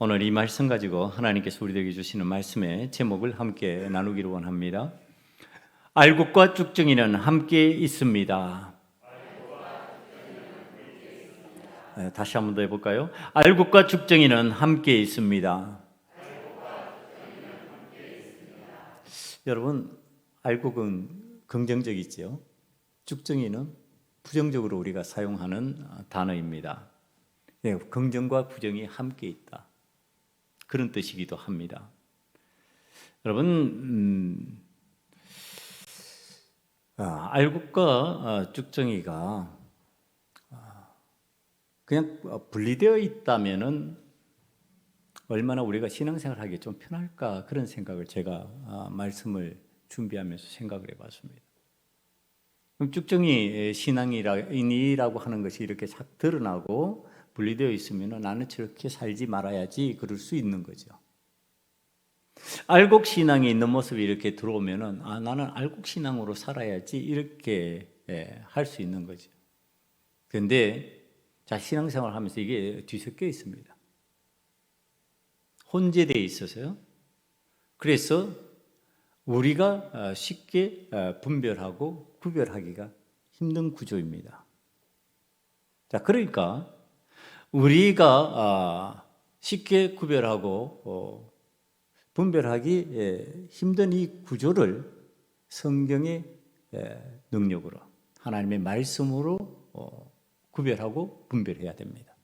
오늘 이 말씀 가지고 하나님께서 우리에게 주시는 말씀의 제목을 함께 나누기를 원합니다. 알곡과 쭉정이는 함께 있습니다. 다시 한 번 더 해볼까요? 알곡과 쭉정이는 함께 있습니다. 여러분, 알곡은 긍정적이죠. 쭉정이는 부정적으로 우리가 사용하는 단어입니다. 네, 긍정과 부정이 함께 있다. 그런 뜻이기도 합니다. 여러분, 알곡과 쭉정이가 그냥 분리되어 있다면은 얼마나 우리가 신앙생활하기 좀 편할까, 그런 생각을 제가 말씀을 준비하면서 생각을 해봤습니다. 그럼 쭉정이 신앙인이라고 하는 것이 이렇게 착 드러나고 분리되어 있으면 나는 저렇게 살지 말아야지, 그럴 수 있는 거죠. 알곡 신앙이 있는 모습이 이렇게 들어오면은 나는 알곡 신앙으로 살아야지, 이렇게 할 수 있는 거죠. 그런데 신앙생활 하면서 이게 뒤섞여 있습니다. 혼재되어 있어서요. 그래서 우리가 쉽게 분별하고 구별하기가 힘든 구조입니다. 그러니까 우리가 쉽게 구별하고 분별하기 힘든 이 구조를 성경의 능력으로, 하나님의 말씀으로 구별하고 분별해야 됩니다.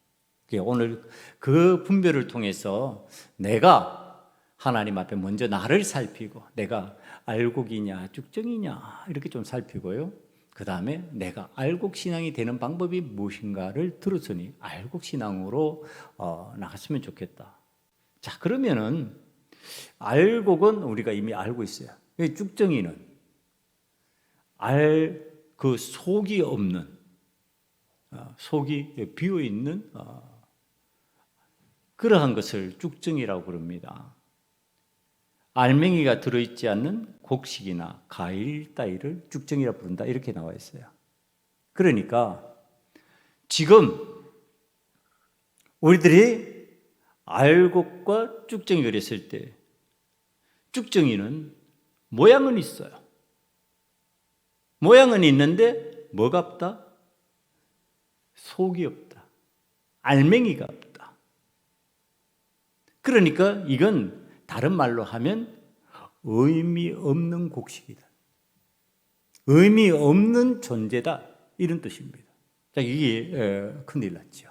오늘 그 분별을 통해서 내가 하나님 앞에 먼저 나를 살피고, 내가 알곡이냐 쭉정이냐 이렇게 좀 살피고요. 그 다음에 내가 알곡신앙이 되는 방법이 무엇인가를 들었으니 알곡신앙으로 나갔으면 좋겠다. 그러면은 알곡은 우리가 이미 알고 있어요. 쭉정이는 그 속이 없는, 속이 비어있는 그러한 것을 쭉정이라고 부릅니다. 알맹이가 들어있지 않는 곡식이나 과일 따위를 쭉정이라 부른다, 이렇게 나와 있어요. 그러니까 지금 우리들이 알곡과 쭉정이를 했을 때 쭉정이는 모양은 있어요. 모양은 있는데 뭐가 없다? 속이 없다. 알맹이가 없다. 그러니까 이건 다른 말로 하면 의미 없는 곡식이다. 의미 없는 존재다, 이런 뜻입니다. 이게 큰일 났죠.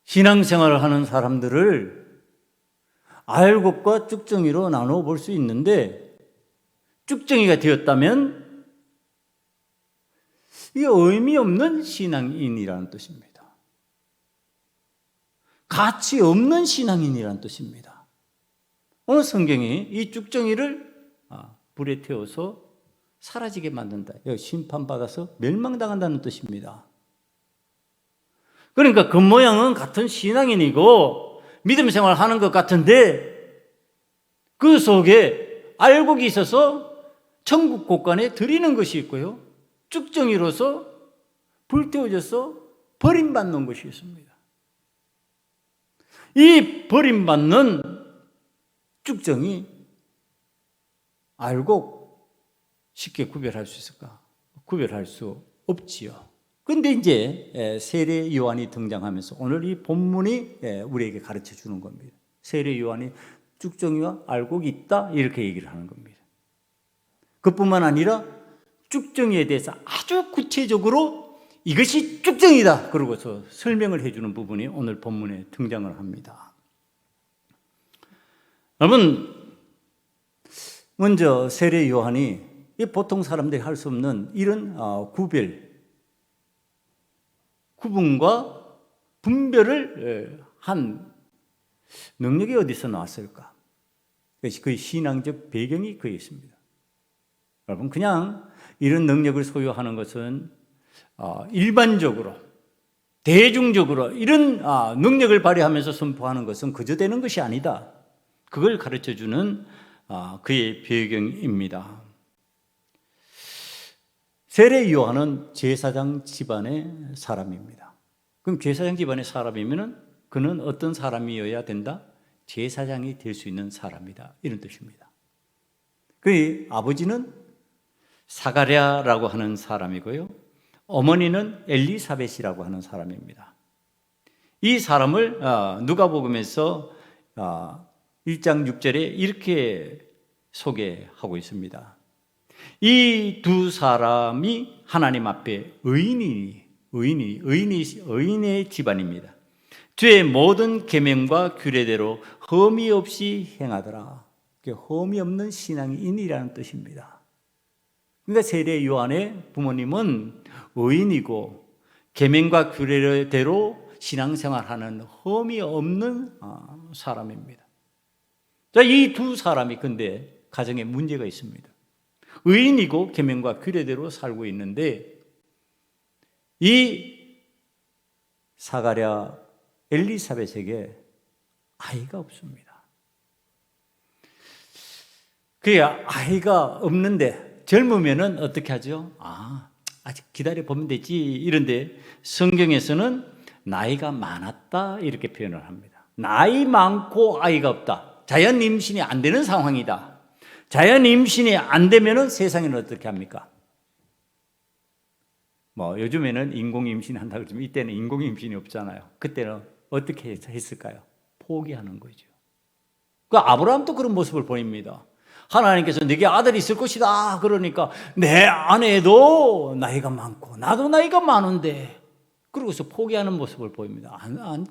신앙생활을 하는 사람들을 알곡과 쭉정이로 나누어 볼 수 있는데, 쭉정이가 되었다면 이게 의미 없는 신앙인이라는 뜻입니다. 가치 없는 신앙인이라는 뜻입니다. 오늘 성경이 이 쭉정이를 불에 태워서 사라지게 만든다, 심판받아서 멸망당한다는 뜻입니다. 그러니까 겉모양은 같은 신앙인이고 믿음 생활하는 것 같은데 그 속에 알곡이 있어서 천국 곳간에 드리는 것이 있고요, 쭉정이로서 불태워져서 버림받는 것이 있습니다. 이 버림받는 쭉정이 알곡 쉽게 구별할 수 있을까? 구별할 수 없지요. 그런데 이제 세례 요한이 등장하면서 오늘 이 본문이 우리에게 가르쳐 주는 겁니다. 세례 요한이 쭉정이와 알곡이 있다, 이렇게 얘기를 하는 겁니다. 그뿐만 아니라 쭉정이에 대해서 아주 구체적으로 이것이 쭉정이다 그러고서 설명을 해주는 부분이 오늘 본문에 등장을 합니다. 여러분, 먼저 세례 요한이 보통 사람들이 할 수 없는 이런 구분과 분별을 한 능력이 어디서 나왔을까? 그 신앙적 배경이 거기 있습니다. 여러분, 그냥 이런 능력을 소유하는 것은 일반적으로, 대중적으로 이런 능력을 발휘하면서 선포하는 것은 그저 되는 것이 아니다. 그걸 가르쳐주는 그의 배경입니다. 세례 요한은 제사장 집안의 사람입니다. 그럼 제사장 집안의 사람이면은 그는 어떤 사람이어야 된다? 제사장이 될 수 있는 사람이다. 이런 뜻입니다. 그의 아버지는 사가랴라고 하는 사람이고요. 어머니는 엘리사벳이라고 하는 사람입니다. 이 사람을 누가복음에서 1장 6절에 이렇게 소개하고 있습니다. 이 두 사람이 하나님 앞에 의인의 집안입니다. 주의 모든 계명과 규례대로 흠이 없이 행하더라. 흠이 없는 신앙인이라는 뜻입니다. 그러니까 세례 요한의 부모님은 의인이고 계명과 규례대로 신앙생활하는 흠이 없는 사람입니다. 자, 이 두 사람이 근데 가정에 문제가 있습니다. 의인이고 계명과 규례대로 살고 있는데 이 사가랴 엘리사벳에게 아이가 없습니다. 그게 아이가 없는데 젊으면은 어떻게 하죠? 아직 기다려 보면 되지. 이런데 성경에서는 나이가 많았다 이렇게 표현을 합니다. 나이 많고 아이가 없다. 자연 임신이 안 되는 상황이다. 자연 임신이 안 되면은 세상에는 어떻게 합니까? 요즘에는 인공 임신한다 그러지만 이때는 인공 임신이 없잖아요. 그때는 어떻게 했을까요? 포기하는 거죠. 그 아브라함도 그런 모습을 보입니다. 하나님께서 내게 아들이 있을 것이다. 그러니까 내 아내도 나이가 많고 나도 나이가 많은데 그러고서 포기하는 모습을 보입니다.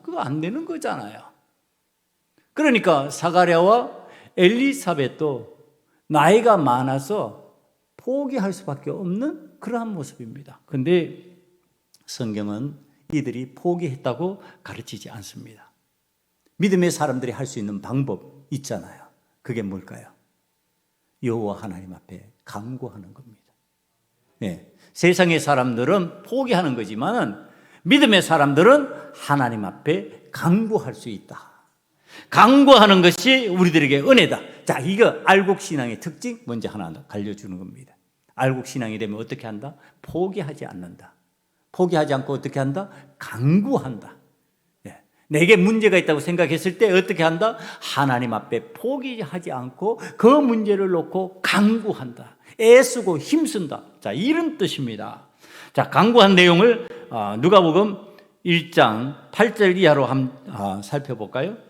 그거 안 되는 거잖아요. 그러니까 사가랴와 엘리사벳도 나이가 많아서 포기할 수밖에 없는 그러한 모습입니다. 그런데 성경은 이들이 포기했다고 가르치지 않습니다. 믿음의 사람들이 할 수 있는 방법 있잖아요. 그게 뭘까요? 여호와 하나님 앞에 간구하는 겁니다. 네, 세상의 사람들은 포기하는 거지만 믿음의 사람들은 하나님 앞에 간구할 수 있다. 간구하는 것이 우리들에게 은혜다. 자, 이거 알곡신앙의 특징 먼저 하나 알려주는 겁니다. 알곡신앙이 되면 어떻게 한다? 포기하지 않는다. 포기하지 않고 어떻게 한다? 간구한다. 예. 내게 문제가 있다고 생각했을 때 어떻게 한다? 하나님 앞에 포기하지 않고 그 문제를 놓고 간구한다. 애쓰고 힘쓴다. 자, 이런 뜻입니다. 자, 간구한 내용을 누가복음 1장 8절 이하로 한번 살펴볼까요?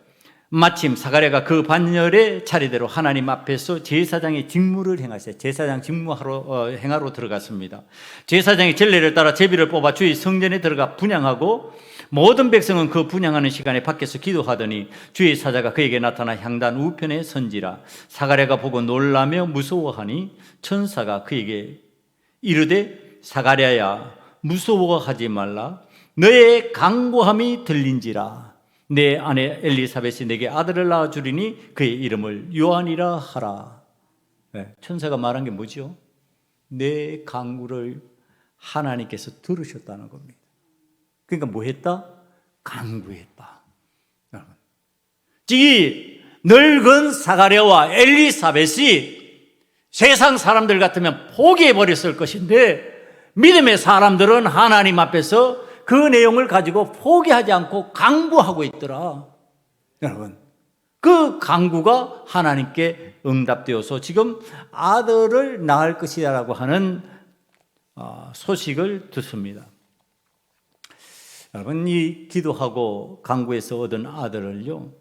마침 사가랴가 그 반열의 차례대로 하나님 앞에서 제사장의 직무를 행하셨어요. 제사장 직무하러 행하러 들어갔습니다. 제사장이 전례를 따라 제비를 뽑아 주의 성전에 들어가 분향하고 모든 백성은 그 분향하는 시간에 밖에서 기도하더니 주의 사자가 그에게 나타나 향단 우편에 선지라. 사가랴가 보고 놀라며 무서워하니 천사가 그에게 이르되 사가랴야 무서워하지 말라. 너의 간구함이 들린지라. 내 아내 엘리사벳이 내게 아들을 낳아주리니 그의 이름을 요한이라 하라. 네, 천사가 말한 게 뭐죠? 내 간구를 하나님께서 들으셨다는 겁니다. 그러니까 뭐 했다? 간구했다. 여러분, 이 늙은 사가랴와 엘리사벳이 세상 사람들 같으면 포기해버렸을 것인데 믿음의 사람들은 하나님 앞에서 그 내용을 가지고 포기하지 않고 간구하고 있더라. 여러분, 그 간구가 하나님께 응답되어서 지금 아들을 낳을 것이라고 하는 소식을 듣습니다. 여러분, 이 기도하고 간구해서 얻은 아들을요,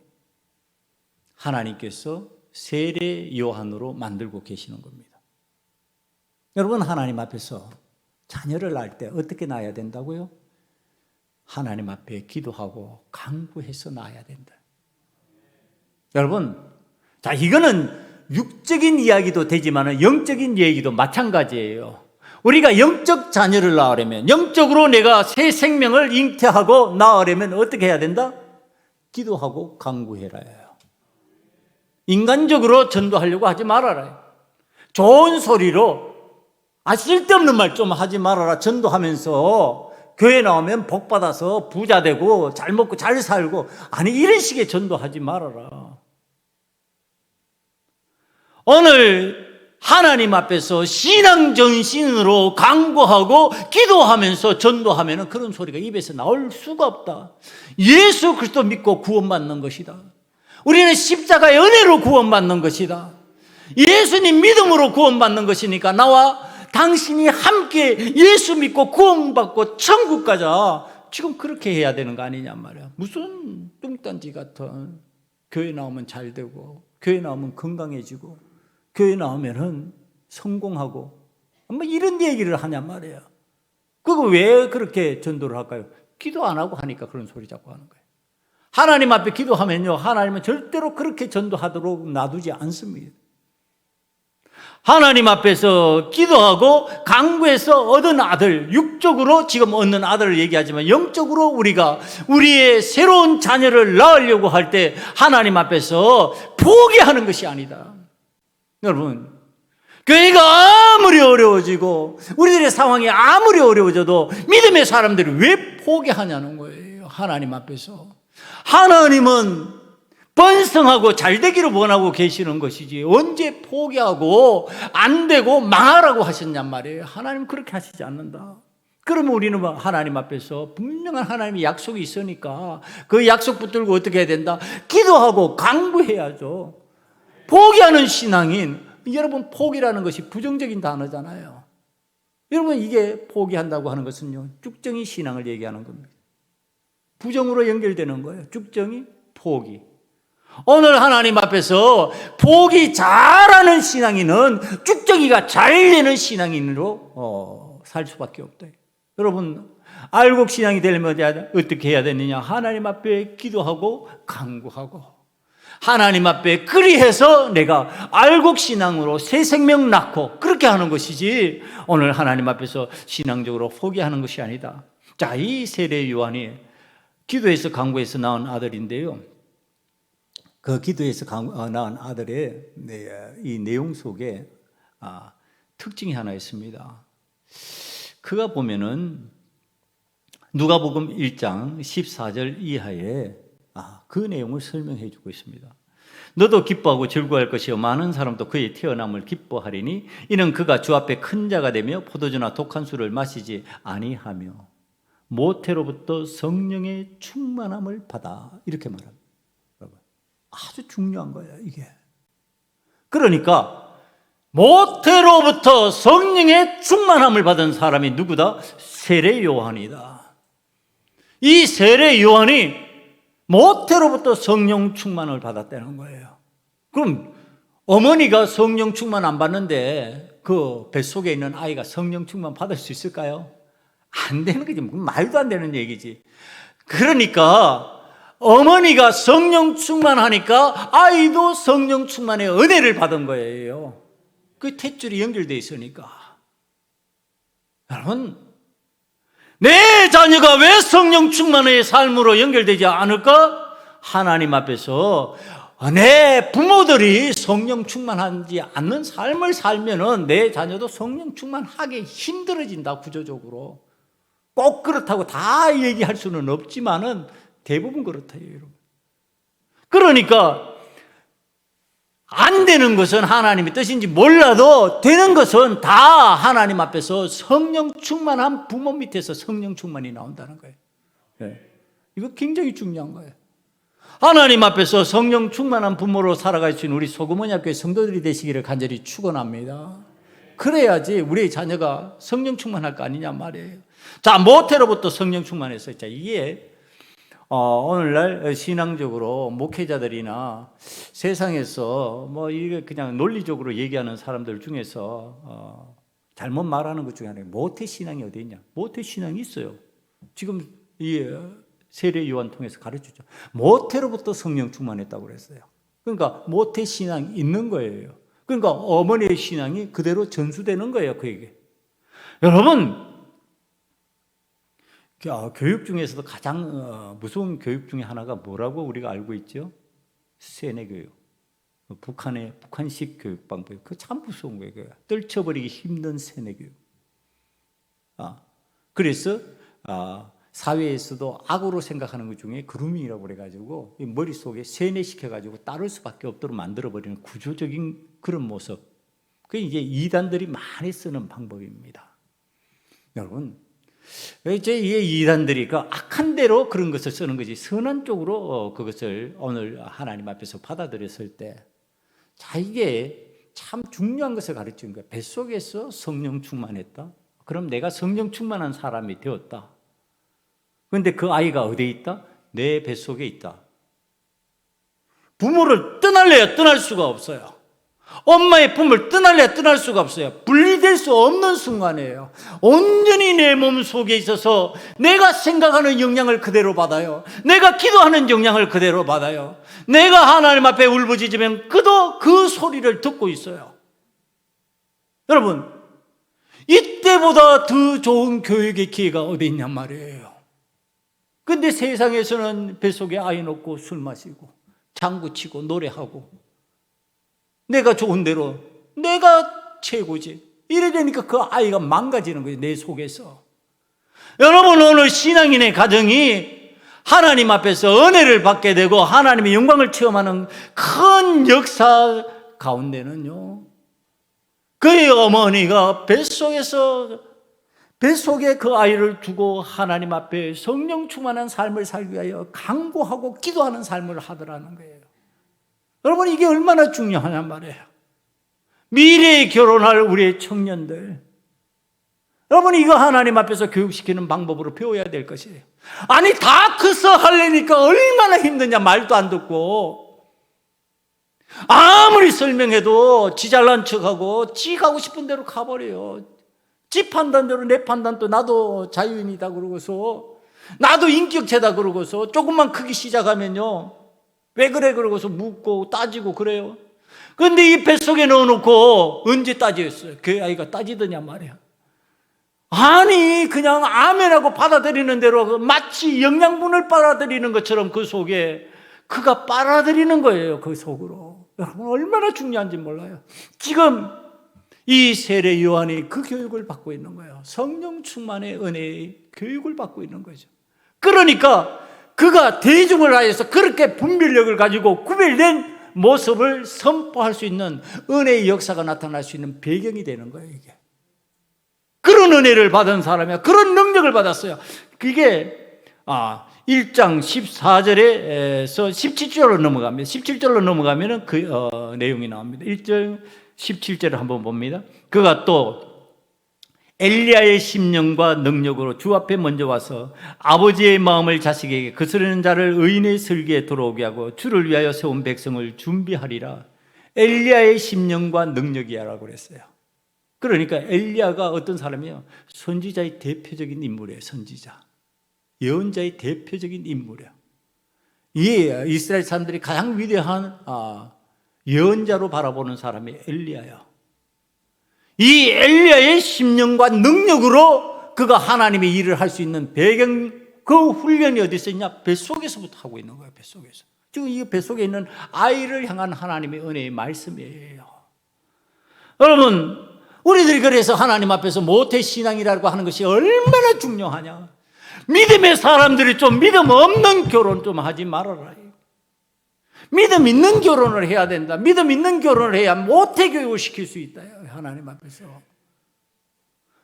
하나님께서 세례 요한으로 만들고 계시는 겁니다. 여러분, 하나님 앞에서 자녀를 낳을 때 어떻게 낳아야 된다고요? 하나님 앞에 기도하고 간구해서 낳아야 된다. 여러분, 자, 이거는 육적인 이야기도 되지만 영적인 얘기도 마찬가지예요. 우리가 영적 자녀를 낳으려면, 영적으로 내가 새 생명을 잉태하고 낳으려면 어떻게 해야 된다? 기도하고 간구해라 해요. 인간적으로 전도하려고 하지 말아라. 좋은 소리로 쓸데없는 말 좀 하지 말아라. 전도하면서 교회 나오면 복 받아서 부자 되고 잘 먹고 잘 살고, 아니 이런 식의 전도하지 말아라. 오늘 하나님 앞에서 신앙 정신으로 강구하고 기도하면서 전도하면 그런 소리가 입에서 나올 수가 없다. 예수 그리스도 믿고 구원받는 것이다. 우리는 십자가의 은혜로 구원받는 것이다. 예수님 믿음으로 구원받는 것이니까 나와 당신이 함께 예수 믿고 구원받고 천국 가자. 지금 그렇게 해야 되는 거 아니냐 말이야. 무슨 뚱딴지 같은 교회 나오면 잘 되고 교회 나오면 건강해지고 교회 나오면은 성공하고 뭐 이런 얘기를 하냐 말이에요. 그거 왜 그렇게 전도를 할까요? 기도 안 하고 하니까 그런 소리 자꾸 하는 거예요. 하나님 앞에 기도하면요, 하나님은 절대로 그렇게 전도하도록 놔두지 않습니다. 하나님 앞에서 기도하고 강구해서 얻은 아들, 육적으로 지금 얻는 아들을 얘기하지만 영적으로 우리가 우리의 새로운 자녀를 낳으려고 할 때 하나님 앞에서 포기하는 것이 아니다. 여러분, 교회가 아무리 어려워지고 우리들의 상황이 아무리 어려워져도 믿음의 사람들이 왜 포기하냐는 거예요. 하나님 앞에서. 하나님은 번성하고 잘 되기를 원하고 계시는 것이지 언제 포기하고 안 되고 망하라고 하셨냔 말이에요. 하나님 그렇게 하시지 않는다. 그러면 우리는 하나님 앞에서 분명한 하나님의 약속이 있으니까 그 약속 붙들고 어떻게 해야 된다? 기도하고 강구해야죠. 포기하는 신앙인, 여러분 포기라는 것이 부정적인 단어잖아요. 여러분 이게 포기한다고 하는 것은요, 쭉정이 신앙을 얘기하는 겁니다. 부정으로 연결되는 거예요. 쭉정이 포기. 오늘 하나님 앞에서 포기 잘하는 신앙인은 쭉정이가 잘 되는 신앙인으로 살 수밖에 없다. 여러분 알곡 신앙이 되려면 어떻게 해야 되느냐? 하나님 앞에 기도하고 간구하고 하나님 앞에 그리해서 내가 알곡 신앙으로 새 생명 낳고 그렇게 하는 것이지 오늘 하나님 앞에서 신앙적으로 포기하는 것이 아니다. 자, 이 세례 요한이 기도해서 간구해서 낳은 아들인데요, 그 기도에서 낳은 아들의 이 내용 속에 특징이 하나 있습니다. 그가 보면은 누가복음 1장 14절 이하에 그 내용을 설명해 주고 있습니다. 너도 기뻐하고 즐거워할 것이요 많은 사람도 그의 태어남을 기뻐하리니 이는 그가 주 앞에 큰 자가 되며 포도주나 독한 술을 마시지 아니하며 모태로부터 성령의 충만함을 받아, 이렇게 말합니다. 아주 중요한 거예요, 이게. 그러니까 모태로부터 성령의 충만함을 받은 사람이 누구다? 세례 요한이다. 이 세례 요한이 모태로부터 성령 충만을 받았다는 거예요. 그럼 어머니가 성령 충만 안 받는데 그 뱃속에 있는 아이가 성령 충만 받을 수 있을까요? 안 되는 거지. 말도 안 되는 얘기지. 그러니까 어머니가 성령 충만하니까 아이도 성령 충만의 은혜를 받은 거예요. 그 탯줄이 연결되어 있으니까. 여러분, 내 자녀가 왜 성령 충만의 삶으로 연결되지 않을까? 하나님 앞에서 내 부모들이 성령 충만하지 않는 삶을 살면은 내 자녀도 성령 충만하기 힘들어진다, 구조적으로. 꼭 그렇다고 다 얘기할 수는 없지만은 대부분 그렇다, 여러분. 그러니까 안 되는 것은 하나님의 뜻인지 몰라도 되는 것은 다 하나님 앞에서 성령 충만한 부모 밑에서 성령 충만이 나온다는 거예요. 네. 이거 굉장히 중요한 거예요. 하나님 앞에서 성령 충만한 부모로 살아갈 수 있는 우리 소금원이 학교의 성도들이 되시기를 간절히 축원합니다. 그래야지 우리 자녀가 성령 충만할 거 아니냐 말이에요. 자, 모태로부터 성령 충만했어요. 자, 이게 오늘날 신앙적으로 목회자들이나 세상에서 뭐 이게 그냥 논리적으로 얘기하는 사람들 중에서 잘못 말하는 것 중에 하나가 모태 신앙이 어디 있냐? 모태 신앙이 있어요. 지금 이 세례 요한 통해서 가르쳤죠. 모태로부터 성령 충만했다고 그랬어요. 그러니까 모태 신앙이 있는 거예요. 그러니까 어머니의 신앙이 그대로 전수되는 거예요, 그에게. 여러분, 교육 중에서도 가장 무서운 교육 중에 하나가 뭐라고 우리가 알고 있죠? 세뇌교육. 북한식 교육 방법이 그 참 무서운 거예요. 떨쳐버리기 힘든 세뇌교육. 그래서 사회에서도 악으로 생각하는 것 중에 그루밍이라고 그래가지고 머릿속에 세뇌시켜가지고 따를 수밖에 없도록 만들어버리는 구조적인 그런 모습. 그게 이제 이단들이 많이 쓰는 방법입니다. 여러분, 이제 이 이단들이 그 악한 대로 그런 것을 쓰는 거지, 선한 쪽으로 그것을 오늘 하나님 앞에서 받아들였을 때, 자, 이게 참 중요한 것을 가르치는 거예요. 뱃속에서 성령 충만했다. 그럼 내가 성령 충만한 사람이 되었다. 그런데 그 아이가 어디에 있다? 내 뱃속에 있다. 부모를 떠날래야 떠날 수가 없어요. 엄마의 품을 떠날래야 떠날 수가 없어요. 분리될 수 없는 순간이에요. 온전히 내 몸 속에 있어서 내가 생각하는 영향을 그대로 받아요. 내가 기도하는 영향을 그대로 받아요. 내가 하나님 앞에 울부짖으면 그도 그 소리를 듣고 있어요. 여러분, 이때보다 더 좋은 교육의 기회가 어디 있냔 말이에요. 근데 세상에서는 뱃속에 아이 놓고 술 마시고 장구 치고 노래하고 내가 좋은 대로 내가 최고지 이래 되니까 그 아이가 망가지는 거예요. 내 속에서. 여러분, 오늘 신앙인의 가정이 하나님 앞에서 은혜를 받게 되고 하나님의 영광을 체험하는 큰 역사 가운데는요, 그의 어머니가 뱃속에 그 아이를 두고 하나님 앞에 성령 충만한 삶을 살기 위하여 간구하고 기도하는 삶을 하더라는 거예요. 여러분, 이게 얼마나 중요하냔 말이에요. 미래에 결혼할 우리의 청년들, 여러분, 이거 하나님 앞에서 교육시키는 방법으로 배워야 될 것이에요. 아니, 다 커서 하려니까 얼마나 힘드냐, 말도 안 듣고. 아무리 설명해도 지 잘난 척하고 지 가고 싶은 대로 가버려요. 지 판단대로 내 판단도 나도 자유인이다 그러고서, 나도 인격체다 그러고서 조금만 크기 시작하면요, 왜 그래 그러고서 묻고 따지고 그래요. 그런데 이 뱃속에 넣어놓고 언제 따지겠어요? 그 아이가 따지더냐 말이야. 아니, 그냥 아멘하고 받아들이는 대로 마치 영양분을 빨아들이는 것처럼 그 속에 그가 빨아들이는 거예요. 그 속으로. 여러분, 얼마나 중요한지 몰라요. 지금 이 세례 요한이 그 교육을 받고 있는 거예요. 성령 충만의 은혜의 교육을 받고 있는 거죠. 그러니까 그가 대중을 하여서 그렇게 분별력을 가지고 구별된 모습을 선포할 수 있는 은혜의 역사가 나타날 수 있는 배경이 되는 거예요, 이게. 그런 은혜를 받은 사람이야. 그런 능력을 받았어요. 그게 1장 14절에서 17절로 넘어갑니다. 17절로 넘어가면 그 내용이 나옵니다. 1절 17절을 한번 봅니다. 그가 또 엘리야의 심령과 능력으로 주 앞에 먼저 와서 아버지의 마음을 자식에게 거스르는 자를 의인의 설계에 들어오게 하고 주를 위하여 세운 백성을 준비하리라. 엘리야의 심령과 능력이야라고 그랬어요. 그러니까 엘리야가 어떤 사람이에요? 선지자의 대표적인 인물이에요. 선지자, 예언자의 대표적인 인물이에요. 이 이스라엘 사람들이 가장 위대한 예언자로 바라보는 사람이 엘리야예요. 이 엘리야의 심령과 능력으로 그가 하나님의 일을 할 수 있는 배경, 그 훈련이 어디서 있냐? 뱃속에서부터 하고 있는 거예요. 뱃속에서. 지금 이 뱃속에 있는 아이를 향한 하나님의 은혜의 말씀이에요. 여러분, 우리들이 그래서 하나님 앞에서 모태신앙이라고 하는 것이 얼마나 중요하냐. 믿음의 사람들이 좀 믿음 없는 결혼 좀 하지 말아라. 믿음 있는 결혼을 해야 된다. 믿음 있는 결혼을 해야 모태교육을 시킬 수 있다. 하나님 앞에서.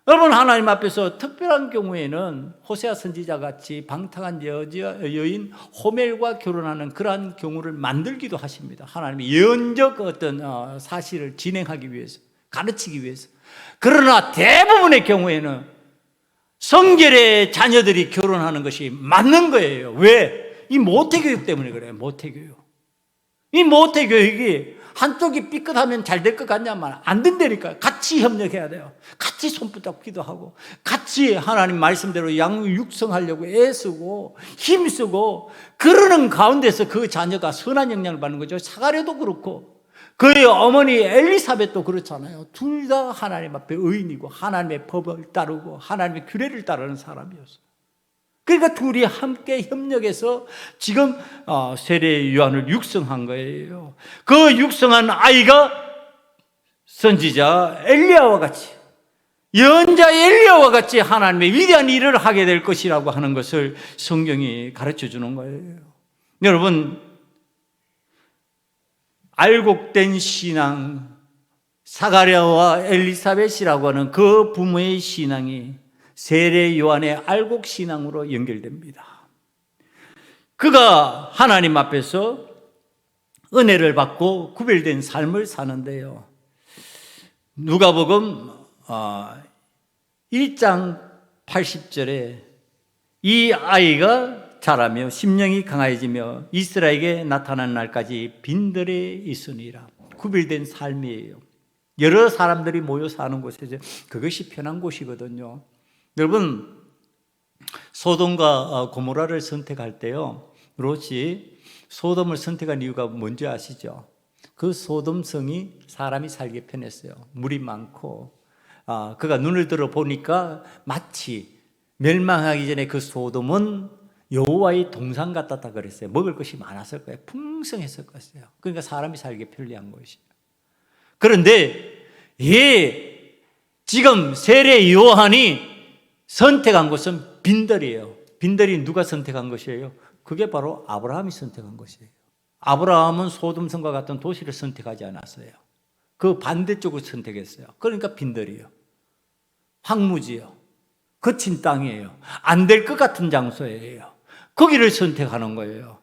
여러분, 하나님 앞에서 특별한 경우에는 호세아 선지자 같이 방탕한 여인 호멜과 결혼하는 그러한 경우를 만들기도 하십니다. 하나님이 예언적 어떤 사실을 진행하기 위해서, 가르치기 위해서. 그러나 대부분의 경우에는 성결의 자녀들이 결혼하는 것이 맞는 거예요. 왜? 이 모태교육 때문에 그래요. 모태교육. 이 모태교육이 한쪽이 삐끗하면 잘 될 것 같냐면 안 된다니까요. 같이 협력해야 돼요. 같이 손붙잡기도 하고 같이 하나님 말씀대로 육성하려고 애쓰고 힘쓰고 그러는 가운데서 그 자녀가 선한 영향을 받는 거죠. 사가랴도 그렇고 그의 어머니 엘리사벳도 그렇잖아요. 둘 다 하나님 앞에 의인이고 하나님의 법을 따르고 하나님의 규례를 따르는 사람이었어요. 그러니까 둘이 함께 협력해서 지금 세례 요한을 육성한 거예요. 그 육성한 아이가 선지자 엘리야와 같이, 예언자 엘리야와 같이 하나님의 위대한 일을 하게 될 것이라고 하는 것을 성경이 가르쳐 주는 거예요. 여러분, 알곡된 신앙, 사가랴와 엘리사벳이라고 하는 그 부모의 신앙이 세례 요한의 알곡 신앙으로 연결됩니다. 그가 하나님 앞에서 은혜를 받고 구별된 삶을 사는데요. 누가복음 1장 80절에 이 아이가 자라며 심령이 강해지며 이스라엘에게 나타난 날까지 빈들에 있으니라. 구별된 삶이에요. 여러 사람들이 모여 사는 곳에서 그것이 편한 곳이거든요. 여러분, 소돔과 고모라를 선택할 때요, 롯이 소돔을 선택한 이유가 뭔지 아시죠? 그 소돔성이 사람이 살기 편했어요. 물이 많고, 그가 눈을 들어 보니까 마치 멸망하기 전에 그 소돔은 여호와의 동산 같았다 그랬어요. 먹을 것이 많았을 거예요. 풍성했을 것이에요. 그러니까 사람이 살기 편리한 것이에요. 그런데 지금 세례 요한이 선택한 곳은 빈들이에요. 빈들이 누가 선택한 것이에요? 그게 바로 아브라함이 선택한 것이에요. 아브라함은 소돔성과 같은 도시를 선택하지 않았어요. 그 반대쪽을 선택했어요. 그러니까 빈들이에요. 황무지요. 거친 땅이에요. 안 될 것 같은 장소예요. 거기를 선택하는 거예요.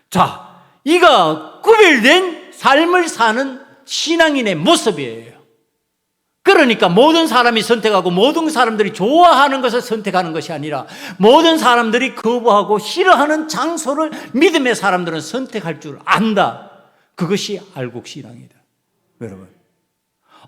자, 이가 구별된 삶을 사는 신앙인의 모습이에요. 그러니까 모든 사람이 선택하고 모든 사람들이 좋아하는 것을 선택하는 것이 아니라 모든 사람들이 거부하고 싫어하는 장소를 믿음의 사람들은 선택할 줄 안다. 그것이 알곡신앙이다. 여러분,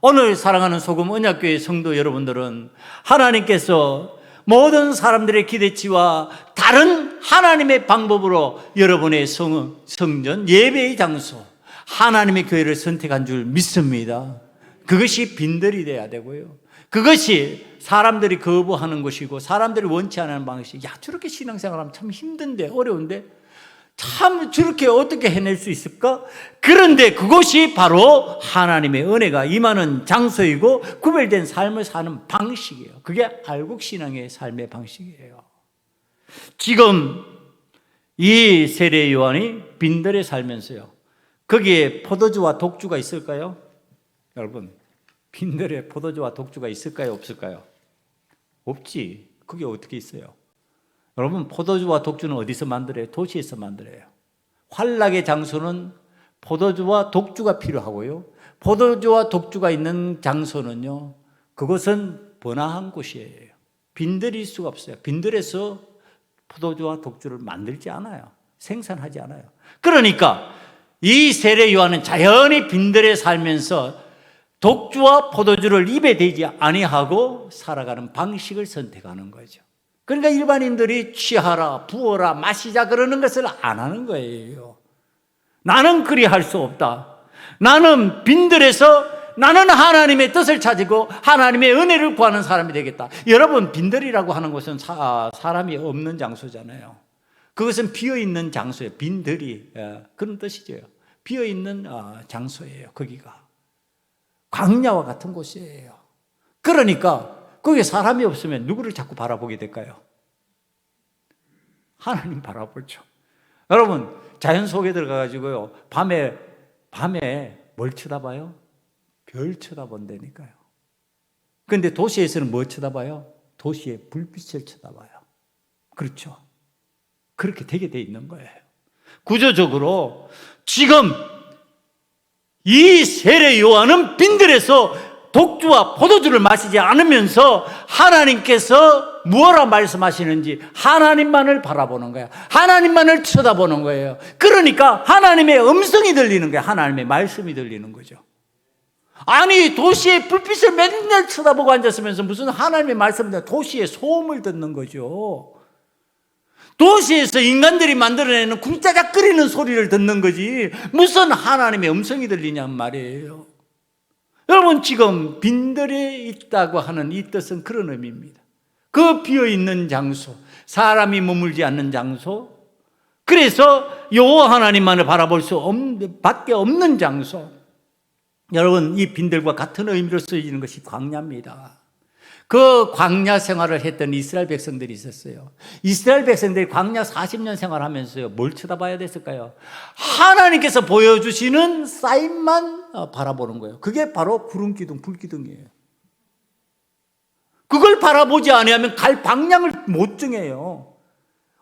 오늘 사랑하는 소금 언약교회 성도 여러분들은 하나님께서 모든 사람들의 기대치와 다른 하나님의 방법으로 여러분의 성전, 예배의 장소, 하나님의 교회를 선택한 줄 믿습니다. 그것이 빈들이 돼야 되고요. 그것이 사람들이 거부하는 것이고 사람들이 원치 않는 방식. 야, 저렇게 신앙생활하면 참 힘든데, 어려운데 참 저렇게 어떻게 해낼 수 있을까? 그런데 그것이 바로 하나님의 은혜가 임하는 장소이고 구별된 삶을 사는 방식이에요. 그게 알곡신앙의 삶의 방식이에요. 지금 이 세례 요한이 빈들에 살면서요, 거기에 포도주와 독주가 있을까요? 여러분, 빈들에 포도주와 독주가 있을까요? 없을까요? 없지. 그게 어떻게 있어요? 여러분, 포도주와 독주는 어디서 만들어요? 도시에서 만들어요. 환락의 장소는 포도주와 독주가 필요하고요. 포도주와 독주가 있는 장소는요, 그것은 번화한 곳이에요. 빈들일 수가 없어요. 빈들에서 포도주와 독주를 만들지 않아요. 생산하지 않아요. 그러니까 이 세례 요한은 자연히 빈들에 살면서 독주와 포도주를 입에 대지 아니하고 살아가는 방식을 선택하는 거죠. 그러니까 일반인들이 취하라, 부어라, 마시자 그러는 것을 안 하는 거예요. 나는 그리 할 수 없다. 나는 빈들에서 나는 하나님의 뜻을 찾고 하나님의 은혜를 구하는 사람이 되겠다. 여러분, 빈들이라고 하는 것은 사람이 없는 장소잖아요. 그것은 비어있는 장소예요. 빈들이 그런 뜻이죠. 비어있는 장소예요. 거기가 광야와 같은 곳이에요. 그러니까 거기에 사람이 없으면 누구를 자꾸 바라보게 될까요? 하나님 바라보죠. 여러분, 자연 속에 들어가가지고요, 밤에 뭘 쳐다봐요? 별 쳐다본다니까요. 그런데 도시에서는 뭐 쳐다봐요? 도시의 불빛을 쳐다봐요. 그렇죠. 그렇게 되게 돼 있는 거예요. 구조적으로 지금 이 세례 요한은 빈들에서 독주와 포도주를 마시지 않으면서 하나님께서 무엇라 말씀하시는지 하나님만을 바라보는 거예요. 하나님만을 쳐다보는 거예요. 그러니까 하나님의 음성이 들리는 거예요. 하나님의 말씀이 들리는 거죠. 아니, 도시의 불빛을 맨날 쳐다보고 앉았으면서 무슨 하나님의 말씀을, 도시의 소음을 듣는 거죠. 도시에서 인간들이 만들어내는 쿵짜작거리는 소리를 듣는 거지 무슨 하나님의 음성이 들리냔 말이에요. 여러분, 지금 빈들에 있다고 하는 이 뜻은 그런 의미입니다. 그 비어있는 장소, 사람이 머물지 않는 장소, 그래서 여호와 하나님만을 바라볼 수 밖에 없는 장소. 여러분, 이 빈들과 같은 의미로 쓰여지는 것이 광야입니다. 그 광야 생활을 했던 이스라엘 백성들이 있었어요. 이스라엘 백성들이 광야 40년 생활하면서요, 뭘 쳐다봐야 됐을까요? 하나님께서 보여주시는 사인만 바라보는 거예요. 그게 바로 구름기둥, 불기둥이에요. 그걸 바라보지 않으면 갈 방향을 못 정해요.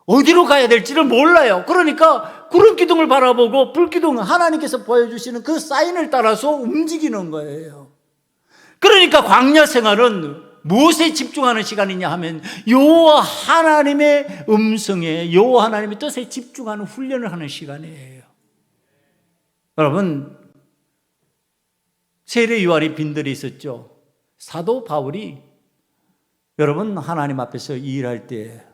어디로 가야 될지를 몰라요. 그러니까 구름기둥을 바라보고 불기둥, 하나님께서 보여주시는 그 사인을 따라서 움직이는 거예요. 그러니까 광야 생활은 무엇에 집중하는 시간이냐 하면 여호와 하나님의 음성에, 여호와 하나님의 뜻에 집중하는 훈련을 하는 시간이에요. 여러분, 세례 요한의 빈들이 있었죠. 사도 바울이 여러분 하나님 앞에서 일할 때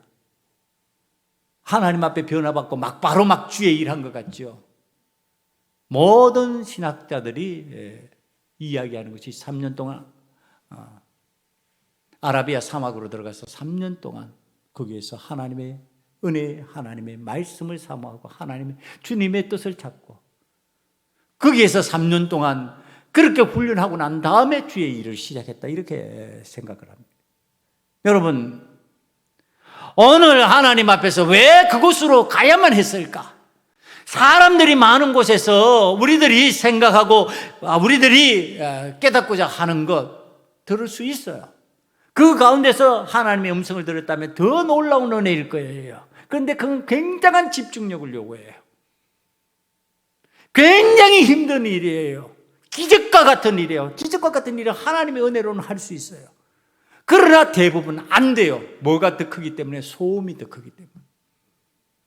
하나님 앞에 변화받고 바로 주의 일한 것 같죠. 모든 신학자들이 이야기하는 것이 3년 동안 아라비아 사막으로 들어가서 3년 동안 거기에서 하나님의 은혜, 하나님의 말씀을 사모하고 하나님의 주님의 뜻을 찾고 거기에서 3년 동안 그렇게 훈련하고 난 다음에 주의 일을 시작했다, 이렇게 생각을 합니다. 여러분, 오늘 하나님 앞에서 왜 그곳으로 가야만 했을까? 사람들이 많은 곳에서 우리들이 생각하고 우리들이 깨닫고자 하는 것 들을 수 있어요. 그 가운데서 하나님의 음성을 들었다면 더 놀라운 은혜일 거예요. 그런데 그건 굉장한 집중력을 요구해요. 굉장히 힘든 일이에요. 기적과 같은 일이에요. 기적과 같은 일을 하나님의 은혜로는 할 수 있어요. 그러나 대부분 안 돼요. 뭐가 더 크기 때문에? 소음이 더 크기 때문에.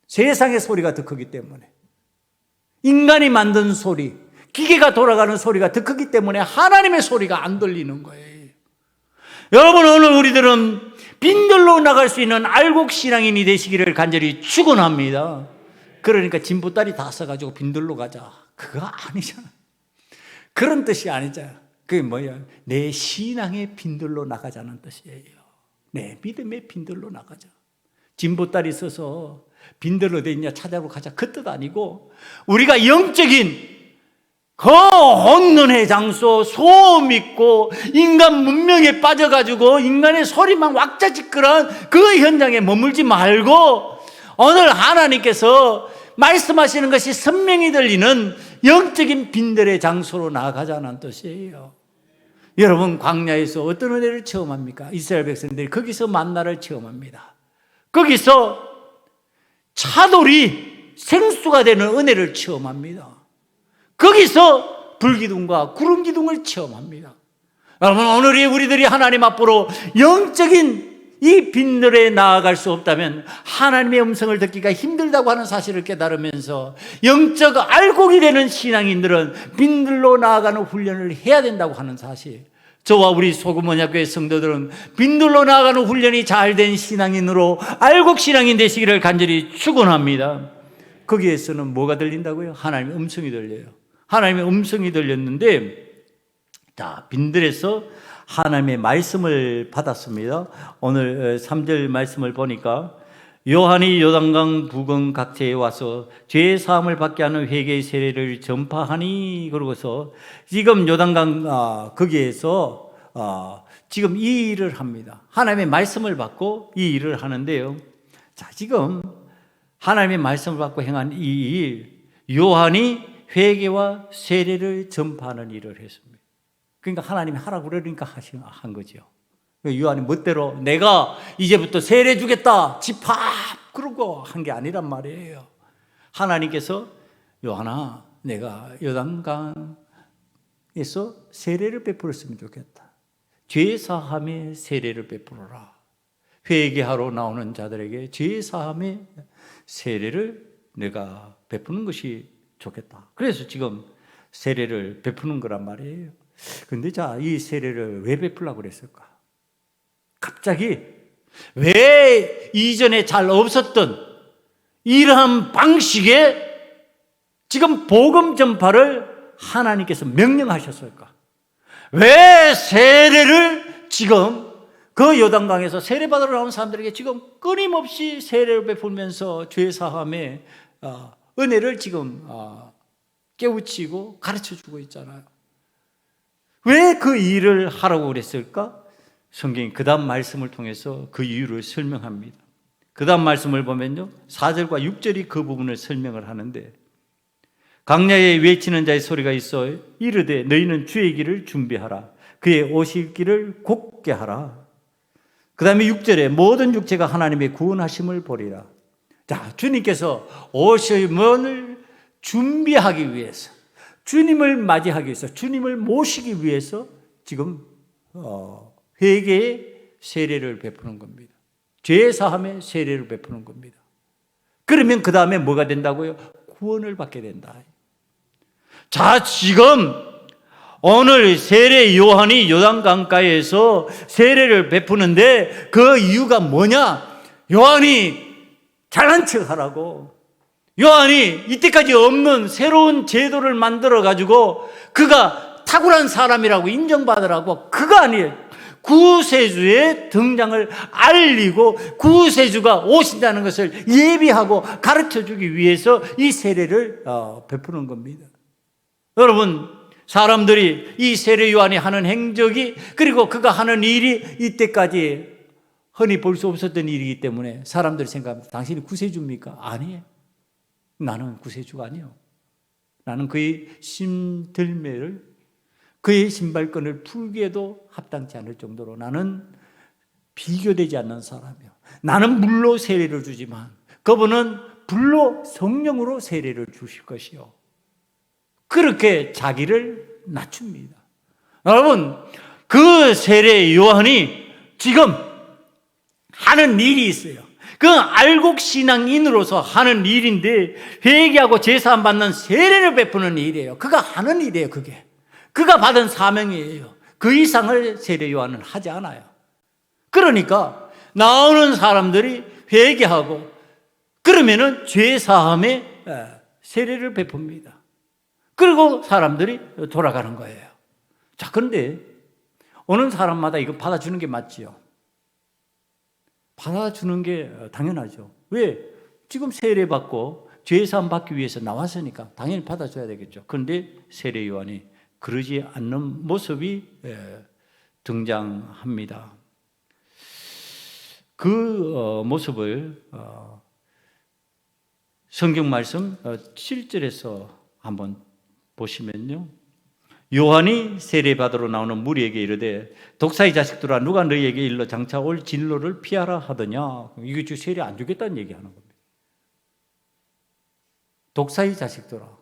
세상의 소리가 더 크기 때문에. 인간이 만든 소리, 기계가 돌아가는 소리가 더 크기 때문에 하나님의 소리가 안 들리는 거예요. 여러분, 오늘 우리들은 빈들로 나갈 수 있는 알곡 신앙인이 되시기를 간절히 축원합니다. 그러니까 진보다리 다 써가지고 빈들로 가자, 그거 아니잖아. 그런 뜻이 아니잖아. 그게 뭐야? 내 신앙의 빈들로 나가자는 뜻이에요. 내 믿음의 빈들로 나가자. 진보다리 써서 빈들 어디 있냐 찾아보고 가자, 그 뜻 아니고 우리가 영적인 그 혼돈의 장소, 소음 있고 인간 문명에 빠져가지고 인간의 소리만 왁자지껄한 그 현장에 머물지 말고 오늘 하나님께서 말씀하시는 것이 선명히 들리는 영적인 빈들의 장소로 나아가자는 뜻이에요. 여러분, 광야에서 어떤 은혜를 체험합니까? 이스라엘 백성들이 거기서 만나를 체험합니다. 거기서 차돌이 생수가 되는 은혜를 체험합니다. 거기서 불기둥과 구름기둥을 체험합니다. 여러분, 오늘 우리들이 하나님 앞으로 영적인 이 빈들에 나아갈 수 없다면 하나님의 음성을 듣기가 힘들다고 하는 사실을 깨달으면서 영적 알곡이 되는 신앙인들은 빈들로 나아가는 훈련을 해야 된다고 하는 사실, 저와 우리 소금언약교회 성도들은 빈들로 나아가는 훈련이 잘된 신앙인으로 알곡 신앙인 되시기를 간절히 축원합니다. 거기에서는 뭐가 들린다고요? 하나님의 음성이 들려요. 하나님의 음성이 들렸는데, 자, 빈들에서 하나님의 말씀을 받았습니다. 오늘 3절 말씀을 보니까 요한이 요단강 부근 각지에 와서 죄 사함을 받게 하는 회개의 세례를 전파하니, 그러고서 지금 요단강 거기에서 지금 이 일을 합니다. 하나님의 말씀을 받고 이 일을 하는데요. 자, 지금 하나님의 말씀을 받고 행한 이 일, 요한이 회개와 세례를 전파하는 일을 했습니다. 그러니까 하나님이 하라고 그러니까 한 거죠. 요한이 멋대로 내가 이제부터 세례 주겠다, 집합, 그러고 한 게 아니란 말이에요. 하나님께서 요한아, 내가 요단강에서 세례를 베풀었으면 좋겠다. 죄사함의 세례를 베풀어라. 회개하러 나오는 자들에게 죄사함의 세례를 내가 베푸는 것이 좋겠다. 그래서 지금 세례를 베푸는 거란 말이에요. 근데 자, 이 세례를 왜 베풀려고 그랬을까? 갑자기 왜 이전에 잘 없었던 이러한 방식의 지금 복음 전파를 하나님께서 명령하셨을까? 왜 세례를 지금 그 요단강에서 세례받으러 나온 사람들에게 지금 끊임없이 세례를 베풀면서 죄사함의 은혜를 지금 깨우치고 가르쳐주고 있잖아요. 왜 그 일을 하라고 그랬을까? 성경이 그 다음 말씀을 통해서 그 이유를 설명합니다. 그 다음 말씀을 보면요, 4절과 6절이 그 부분을 설명을 하는데, 광야에 외치는 자의 소리가 있어 이르되 너희는 주의 길을 준비하라. 그의 오실 길을 곧게 하라. 그 다음에 6절에 모든 육체가 하나님의 구원하심을 보리라. 자, 주님께서 오심을 준비하기 위해서, 주님을 맞이하기 위해서, 주님을 모시기 위해서 지금 회개의 세례를 베푸는 겁니다. 죄 사함의 세례를 베푸는 겁니다. 그러면 그 다음에 뭐가 된다고요? 구원을 받게 된다. 자, 지금 오늘 세례 요한이 요단강가에서 세례를 베푸는데 그 이유가 뭐냐? 요한이 잘난 척하라고, 요한이 이때까지 없는 새로운 제도를 만들어 가지고 그가 탁월한 사람이라고 인정받으라고. 그가 아니에요. 구세주의 등장을 알리고 구세주가 오신다는 것을 예비하고 가르쳐주기 위해서 이 세례를 베푸는 겁니다. 여러분, 사람들이 이 세례 요한이 하는 행적이, 그리고 그가 하는 일이 이때까지 흔히 볼 수 없었던 일이기 때문에 사람들이 생각합니다. 당신이 구세주입니까? 아니에요. 나는 구세주가 아니에요. 나는 그의 심들매를, 그의 신발끈을 풀기에도 합당치 않을 정도로 나는 비교되지 않는 사람이에요. 나는 물로 세례를 주지만 그분은 불로 성령으로 세례를 주실 것이요. 그렇게 자기를 낮춥니다. 여러분, 그 세례 요한이 지금 하는 일이 있어요. 그 알곡 신앙인으로서 하는 일인데, 회개하고 제사함 받는 세례를 베푸는 일이에요. 그가 하는 일이에요. 그가 받은 사명이에요. 그 이상을 세례 요한은 하지 않아요. 그러니까 나오는 사람들이 회개하고 그러면은 죄사함의 세례를 베풉니다. 그리고 사람들이 돌아가는 거예요. 자, 그런데 오는 사람마다 이거 받아주는 게 맞지요? 받아주는 게 당연하죠. 왜? 지금 세례받고 죄사함 받기 위해서 나왔으니까 당연히 받아줘야 되겠죠. 그런데 세례 요한이 그러지 않는 모습이 등장합니다. 그 모습을 성경 말씀 7절에서 한번 보시면요, 요한이 세례받으러 나오는 무리에게 이르되 독사의 자식들아 누가 너희에게 일러 장차 올 진로를 피하라 하더냐. 이거 지금 세례 안 주겠다는 얘기하는 겁니다. 독사의 자식들아.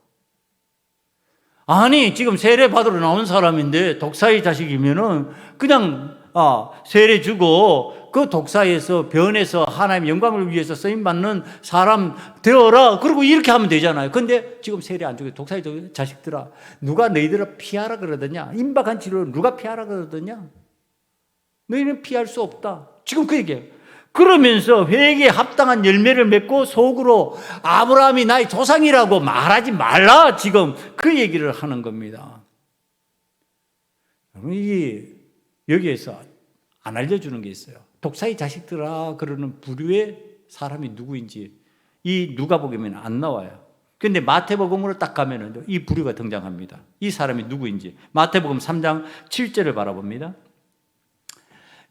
아니, 지금 세례 받으러 나온 사람인데 독사의 자식이면은 그냥 세례 주고 그 독사에서 변해서 하나님의 영광을 위해서 쓰임받는 사람 되어라. 그리고 이렇게 하면 되잖아요. 근데 지금 세례 안 주고 독사의 자식들아 누가 너희들을 피하라 그러더냐. 임박한 치료를 누가 피하라 그러더냐. 너희는 피할 수 없다. 지금 그 얘기예요. 그러면서 회개에 합당한 열매를 맺고 속으로 아브라함이 나의 조상이라고 말하지 말라. 지금 그 얘기를 하는 겁니다. 이게 여기에서 안 알려주는 게 있어요. 독사의 자식들아 그러는 부류의 사람이 누구인지 이 누가복음에는 안 나와요. 그런데 마태복음으로 딱 가면은 이 부류가 등장합니다. 이 사람이 누구인지 마태복음 3장 7절을 바라봅니다.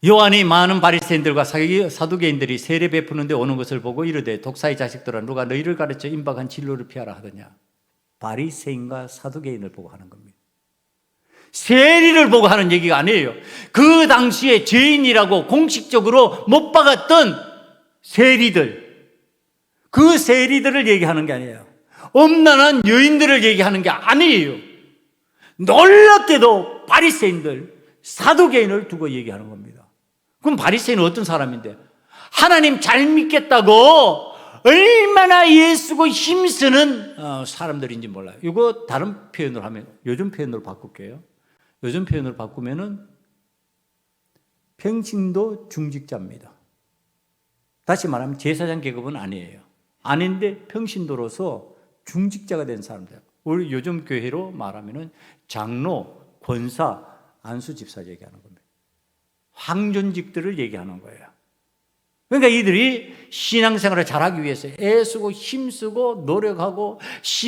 요한이 많은 바리새인들과 사두개인들이 세례 베푸는데 오는 것을 보고 이르되 독사의 자식들아 누가 너희를 가르쳐 임박한 진로를 피하라 하더냐. 바리새인과 사두개인을 보고 하는 겁니다. 세리를 보고 하는 얘기가 아니에요. 그 당시에 죄인이라고 공식적으로 못 박았던 세리들, 그 세리들을 얘기하는 게 아니에요. 엄난한 여인들을 얘기하는 게 아니에요. 놀랍게도 바리새인들, 사두개인을 두고 얘기하는 겁니다. 그럼 바리새인은 어떤 사람인데? 하나님 잘 믿겠다고 얼마나 예수고 힘쓰는 사람들인지 몰라요. 이거 다른 표현으로 하면, 요즘 표현으로 바꿀게요. 요즘 표현으로 바꾸면은 평신도 중직자입니다. 다시 말하면 제사장 계급은 아니에요. 아닌데 평신도로서 중직자가 된 사람들. 우리 요즘 교회로 말하면은 장로, 권사, 안수 집사 얘기하는 겁니다. 황존직들을 얘기하는 거예요. 그러니까 이들이 신앙생활을 잘하기 위해서 애쓰고 힘쓰고 노력하고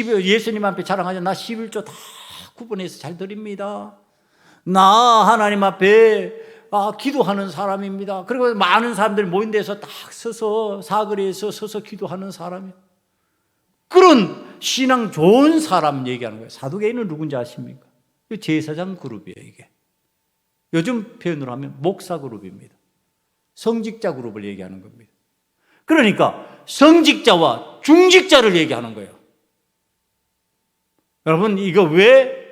예수님 앞에 자랑하자. 나 11조 다 구분해서 잘 드립니다. 나 하나님 앞에 기도하는 사람입니다. 그리고 많은 사람들이 모인 데서 딱 서서 사거리에서 서서 기도하는 사람이에요. 그런 신앙 좋은 사람 얘기하는 거예요. 사두개인은 누군지 아십니까? 제사장 그룹이에요, 이게. 요즘 표현으로 하면 목사 그룹입니다. 성직자 그룹을 얘기하는 겁니다. 그러니까 성직자와 중직자를 얘기하는 거예요. 여러분, 이거 왜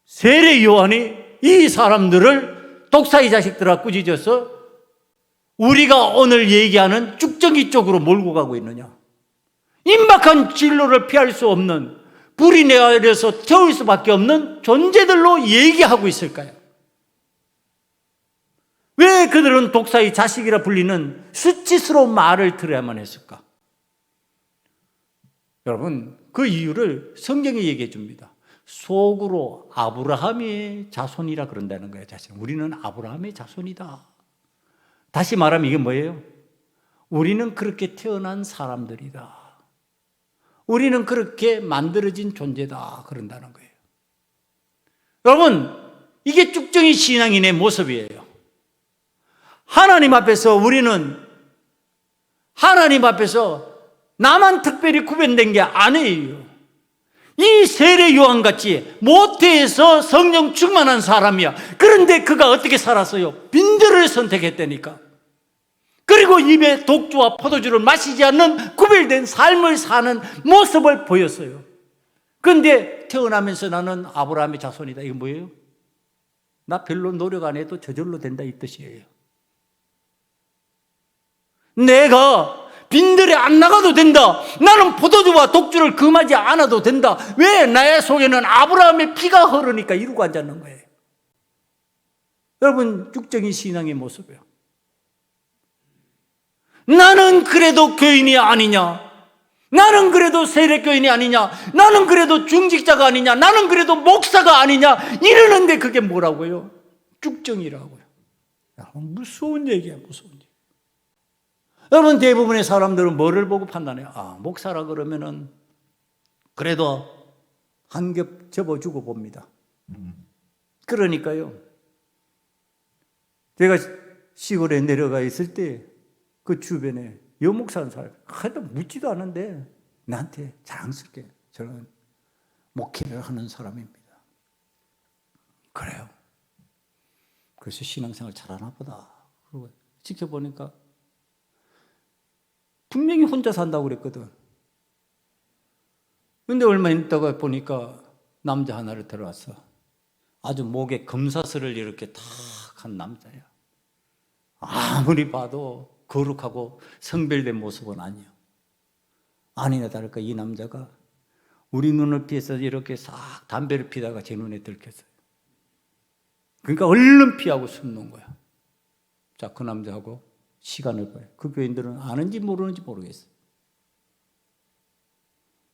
세례 요한이 이 사람들을 독사의 자식들아 꾸짖어서 우리가 오늘 얘기하는 쭉정이 쪽으로 몰고 가고 있느냐? 임박한 진로를 피할 수 없는, 불이 내려서 태울 수밖에 없는 존재들로 얘기하고 있을까요? 왜 그들은 독사의 자식이라 불리는 수치스러운 말을 들어야만 했을까? 여러분, 그 이유를 성경이 얘기해 줍니다. 속으로 아브라함의 자손이라 그런다는 거예요. 자신. 우리는 아브라함의 자손이다. 다시 말하면 이게 뭐예요? 우리는 그렇게 태어난 사람들이다. 우리는 그렇게 만들어진 존재다. 그런다는 거예요. 여러분, 이게 쭉정이 신앙인의 모습이에요. 하나님 앞에서 우리는 하나님 앞에서 나만 특별히 구별된 게 아니에요. 이 세례 요한같이 모태에서 성령 충만한 사람이야. 그런데 그가 어떻게 살았어요? 빈들을 선택했다니까. 그리고 입에 독주와 포도주를 마시지 않는 구별된 삶을 사는 모습을 보였어요. 그런데 태어나면서 나는 아브라함의 자손이다. 이게 뭐예요? 나 별로 노력 안 해도 저절로 된다 이 뜻이에요. 내가 빈들에 안 나가도 된다. 나는 포도주와 독주를 금하지 않아도 된다. 왜? 나의 속에는 아브라함의 피가 흐르니까 이루고 앉았는 거예요. 여러분, 쭉정이 신앙의 모습이에요. 나는 그래도 교인이 아니냐? 나는 그래도 세례교인이 아니냐? 나는 그래도 중직자가 아니냐? 나는 그래도 목사가 아니냐? 이러는데 그게 뭐라고요? 쭉정이라고요. 무서운 얘기야, 무서운 얘기. 여러분, 대부분의 사람들은 뭐를 보고 판단해요? 아, 목사라 그러면은 그래도 한 겹 접어주고 봅니다. 그러니까요, 제가 시골에 내려가 있을 때 그 주변에 여목사 하는 사람이 하여도 묻지도 않은데 나한테 자랑스럽게 저는 목회를 하는 사람입니다. 그래요. 그래서 신앙생활 잘하나 보다. 그리고 지켜보니까 분명히 혼자 산다고 그랬거든. 근데 얼마 있다가 보니까 남자 하나를 데려왔어. 아주 목에 금사슬을 이렇게 탁 한 남자야. 아무리 봐도 거룩하고 성별된 모습은 아니야. 아니나 다를까 이 남자가 우리 눈을 피해서 이렇게 싹 담배를 피다가 제 눈에 들켰어요. 그러니까 얼른 피하고 숨는 거야. 자, 그 남자하고 시간을 봐요. 그 교인들은 아는지 모르는지 모르겠어요.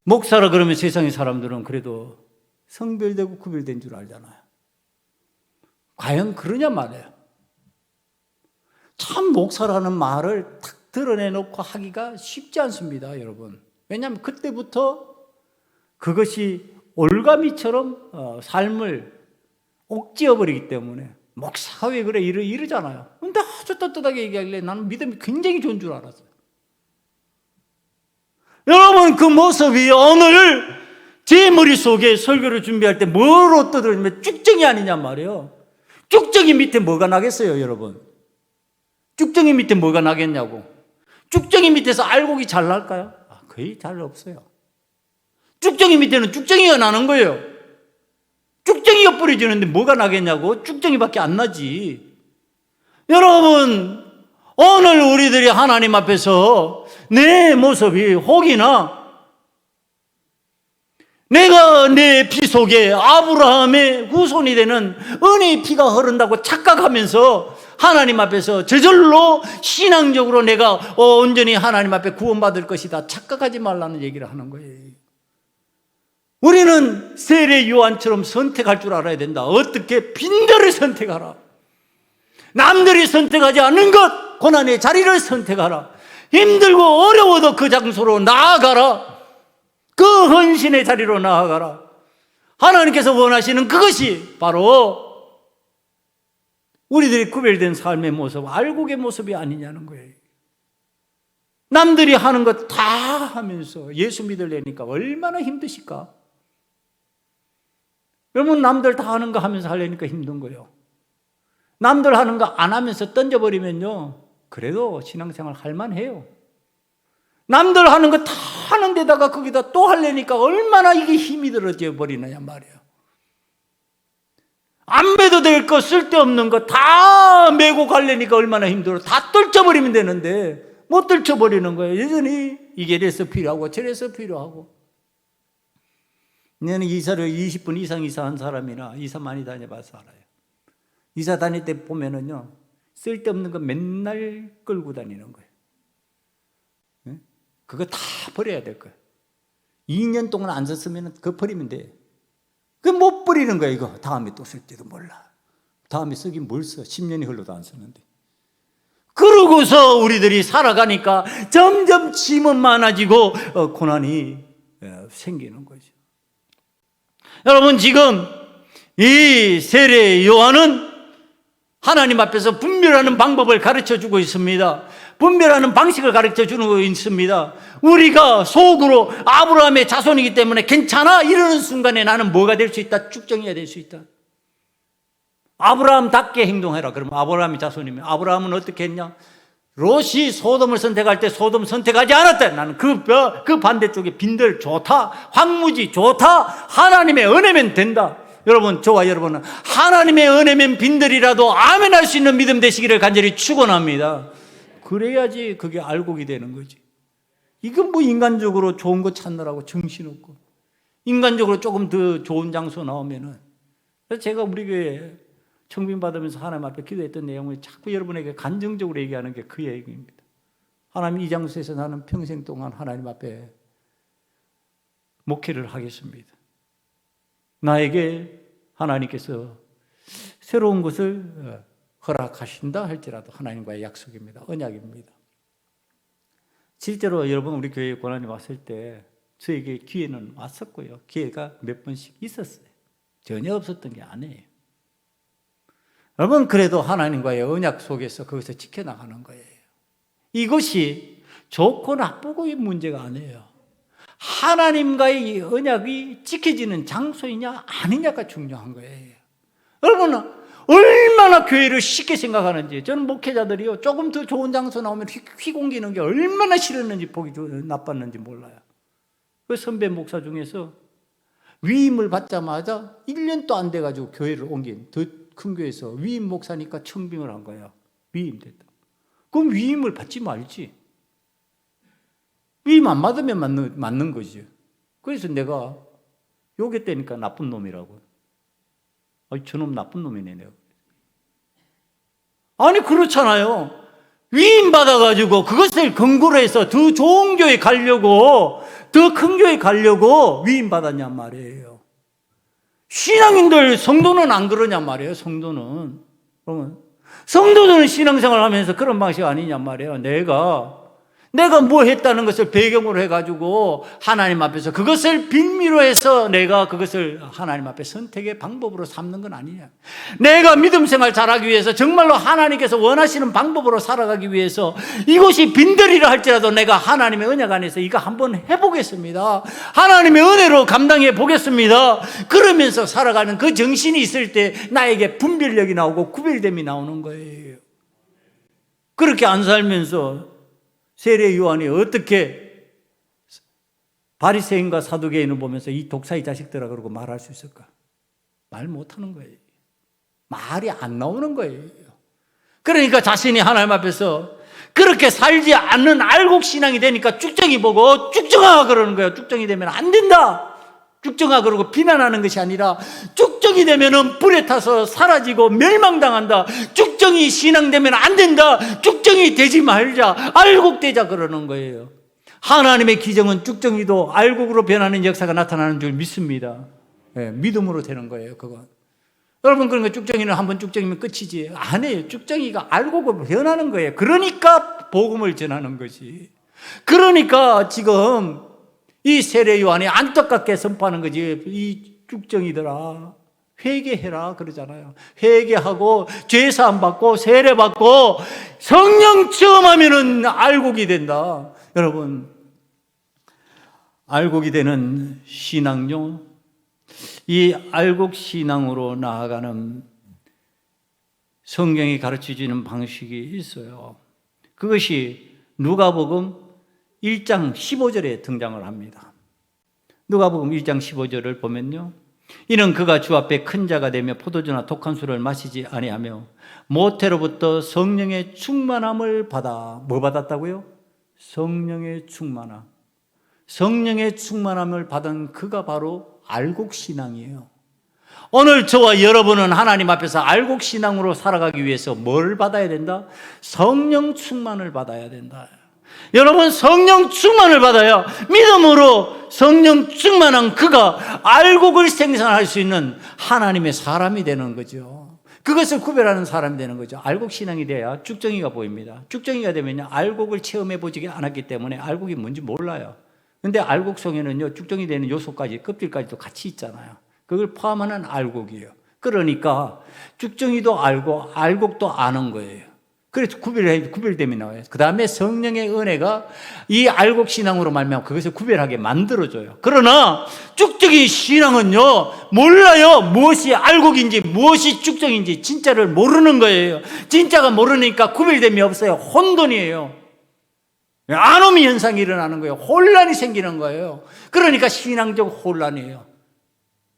목사라 그러면 세상의 사람들은 그래도 성별되고 구별된 줄 알잖아요. 과연 그러냐 말이에요. 참 목사라는 말을 탁 드러내놓고 하기가 쉽지 않습니다, 여러분. 왜냐하면 그때부터 그것이 올가미처럼 삶을 옥죄어버리기 때문에 목사 왜 그래 이러잖아요. 근데 아주 떳떳하게 얘기하길래 나는 믿음이 굉장히 좋은 줄 알았어요. 여러분, 그 모습이 오늘 제 머릿속에 설교를 준비할 때 뭐로 떠들어지면 쭉정이 아니냐 말이에요. 쭉정이 밑에 뭐가 나겠어요, 여러분? 쭉정이 밑에 뭐가 나겠냐고. 쭉정이 밑에서 알곡이 잘 날까요? 거의 잘 없어요. 쭉정이 밑에는 쭉정이가 나는 거예요. 쭉정이가 뿌려지는데 뭐가 나겠냐고. 쭉정이밖에 안 나지. 여러분, 오늘 우리들이 하나님 앞에서 내 모습이 혹이나 내가 내 피 속에 아브라함의 후손이 되는 은혜의 피가 흐른다고 착각하면서 하나님 앞에서 저절로 신앙적으로 내가 온전히 하나님 앞에 구원받을 것이다 착각하지 말라는 얘기를 하는 거예요. 우리는 세례 요한처럼 선택할 줄 알아야 된다. 어떻게? 빈들을 선택하라. 남들이 선택하지 않는 것, 고난의 자리를 선택하라. 힘들고 어려워도 그 장소로 나아가라. 그 헌신의 자리로 나아가라. 하나님께서 원하시는 그것이 바로 우리들이 구별된 삶의 모습, 알곡의 모습이 아니냐는 거예요. 남들이 하는 것 다 하면서 예수 믿으려니까 얼마나 힘드실까? 여러분, 남들 다 하는 거 하면서 하려니까 힘든 거예요. 남들 하는 거 안 하면서 던져버리면요, 그래도 신앙생활 할만해요. 남들 하는 거 다 하는 데다가 거기다 또 하려니까 얼마나 이게 힘이 들어져 버리느냐 말이에요. 안 매도 될 거, 쓸데없는 거 다 메고 가려니까 얼마나 힘들어. 다 떨쳐버리면 되는데 못 떨쳐버리는 거예요. 여전히 이게 이래서 필요하고 저래서 필요하고. 나는 이사를 20분 이상 이사한 사람이나 이사 많이 다녀봐서 알아요. 이사 다닐 때 보면은요, 쓸데없는 거 맨날 끌고 다니는 거예요. 그거 다 버려야 될 거예요. 2년 동안 안 썼으면 그거 버리면 돼. 그거 못 버리는 거예요. 이거 다음에 또 쓸지도 몰라. 다음에 쓰긴 뭘 써. 10년이 흘러도 안 쓰는데. 그러고서 우리들이 살아가니까 점점 짐은 많아지고 고난이 생기는 거죠. 여러분, 지금 이 세례 요한은 하나님 앞에서 분별하는 방법을 가르쳐주고 있습니다. 분별하는 방식을 가르쳐주고 있습니다. 우리가 속으로 아브라함의 자손이기 때문에 괜찮아 이러는 순간에 나는 뭐가 될 수 있다? 쭉정이가 될 수 있다. 아브라함답게 행동해라. 그러면 아브라함의 자손이면 아브라함은 어떻게 했냐? 롯이 소돔을 선택할 때 소돔 선택하지 않았다. 나는 그 반대쪽에 빈들 좋다, 황무지 좋다, 하나님의 은혜면 된다. 여러분, 저와 여러분은 하나님의 은혜면 빈들이라도 아멘 할 수 있는 믿음 되시기를 간절히 축원합니다. 그래야지 그게 알곡이 되는 거지. 이건 뭐 인간적으로 좋은 거 찾느라고 정신없고, 인간적으로 조금 더 좋은 장소 나오면은. 그래서 제가 우리 교회에 청빙 받으면서 하나님 앞에 기도했던 내용을 자꾸 여러분에게 간증적으로 얘기하는 게 그 얘기입니다. 하나님, 이 장소에서 나는 평생 동안 하나님 앞에 목회를 하겠습니다. 나에게 하나님께서 새로운 것을 허락하신다 할지라도 하나님과의 약속입니다. 언약입니다. 실제로 여러분, 우리 교회에 고난이 왔을 때 저에게 기회는 왔었고요. 기회가 몇 번씩 있었어요. 전혀 없었던 게 아니에요. 여러분, 그래도 하나님과의 언약 속에서 거기서 지켜나가는 거예요. 이것이 좋고 나쁘고의 문제가 아니에요. 하나님과의 이 언약이 지켜지는 장소이냐 아니냐가 중요한 거예요. 여러분, 얼마나 교회를 쉽게 생각하는지. 저는 목회자들이요, 조금 더 좋은 장소 나오면 휘공기는 게 얼마나 싫었는지, 보기 나빴는지 몰라요. 그 선배 목사 중에서 위임을 받자마자 1년도 안 돼가지고 교회를 옮긴, 더 큰 교회에서 위임 목사니까 청빙을 한 거예요. 위임됐다. 그럼 위임을 받지 말지. 위임 안 받으면 맞는 거지. 그래서 내가 욕했다니까 나쁜 놈이라고. 저놈 나쁜 놈이네, 내가. 아니, 그렇잖아요. 위임 받아가지고 그것을 근거로 해서 더 좋은 교회 가려고, 더 큰 교회 가려고 위임 받았냔 말이에요. 신앙인들, 성도는 안 그러냔 말이에요. 성도는. 그러면 성도들은 신앙생활 하면서 그런 방식 아니냔 말이에요. 내가 뭐 했다는 것을 배경으로 해가지고 하나님 앞에서 그것을 빙의로 해서 내가 그것을 하나님 앞에 선택의 방법으로 삼는 건 아니냐. 내가 믿음 생활 잘하기 위해서, 정말로 하나님께서 원하시는 방법으로 살아가기 위해서 이것이 빈들이라 할지라도 내가 하나님의 언약 안에서 이거 한번 해보겠습니다. 하나님의 은혜로 감당해 보겠습니다. 그러면서 살아가는 그 정신이 있을 때 나에게 분별력이 나오고 구별됨이 나오는 거예요. 그렇게 안 살면서 세례 요한이 어떻게 바리새인과 사두개인을 보면서 이 독사의 자식들아 그러고 말할 수 있을까? 말 못하는 거예요. 말이 안 나오는 거예요. 그러니까 자신이 하나님 앞에서 그렇게 살지 않는 알곡 신앙이 되니까 쭉정이 보고 쭉정아 그러는 거예요. 쭉정이 되면 안 된다. 쭉정아 그러고 비난하는 것이 아니라 쭉정이 되면은 불에 타서 사라지고 멸망당한다. 쭉정이 신앙되면 안 된다. 쭉정이 되지 말자. 알곡되자 그러는 거예요. 하나님의 기정은 쭉정이도 알곡으로 변하는 역사가 나타나는 줄 믿습니다. 네, 믿음으로 되는 거예요, 그건. 여러분, 그러니까 쭉정이는 한번 쭉정이면 끝이지. 아니에요. 쭉정이가 알곡으로 변하는 거예요. 그러니까 복음을 전하는 거지. 그러니까 지금 이 세례 요한이 안타깝게 선포하는 거지. 이 쭉정이들아, 회개해라 그러잖아요. 회개하고 죄사함 받고 세례 받고 성령 체험하면은 알곡이 된다. 여러분, 알곡이 되는 신앙요, 이 알곡 신앙으로 나아가는 성경이 가르쳐주는 방식이 있어요. 그것이 누가복음 1장 15절에 등장을 합니다. 누가복음 1장 15절을 보면요, 이는 그가 주 앞에 큰 자가 되며 포도주나 독한 술을 마시지 아니하며 모태로부터 성령의 충만함을 받아, 뭐 받았다고요? 성령의 충만함. 성령의 충만함을 받은 그가 바로 알곡신앙이에요. 오늘 저와 여러분은 하나님 앞에서 알곡신앙으로 살아가기 위해서 뭘 받아야 된다? 성령 충만을 받아야 된다. 여러분, 성령 충만을 받아야 믿음으로 성령 충만한 그가 알곡을 생산할 수 있는 하나님의 사람이 되는 거죠. 그것을 구별하는 사람이 되는 거죠. 알곡신앙이 돼야 쭉정이가 보입니다. 쭉정이가 되면요, 알곡을 체험해 보지 않았기 때문에 알곡이 뭔지 몰라요. 근데 알곡 속에는요, 쭉정이 되는 요소까지, 껍질까지도 같이 있잖아요. 그걸 포함하는 알곡이에요. 그러니까 쭉정이도 알고 알곡도 아는 거예요. 그래서 구별됨이 나와요. 그 다음에 성령의 은혜가 이 알곡 신앙으로 말미암아 그것을 구별하게 만들어줘요. 그러나 쭉정이 신앙은요, 몰라요. 무엇이 알곡인지 무엇이 쭉정인지 진짜를 모르는 거예요. 진짜가 모르니까 구별됨이 없어요. 혼돈이에요. 아노미 현상이 일어나는 거예요. 혼란이 생기는 거예요. 그러니까 신앙적 혼란이에요.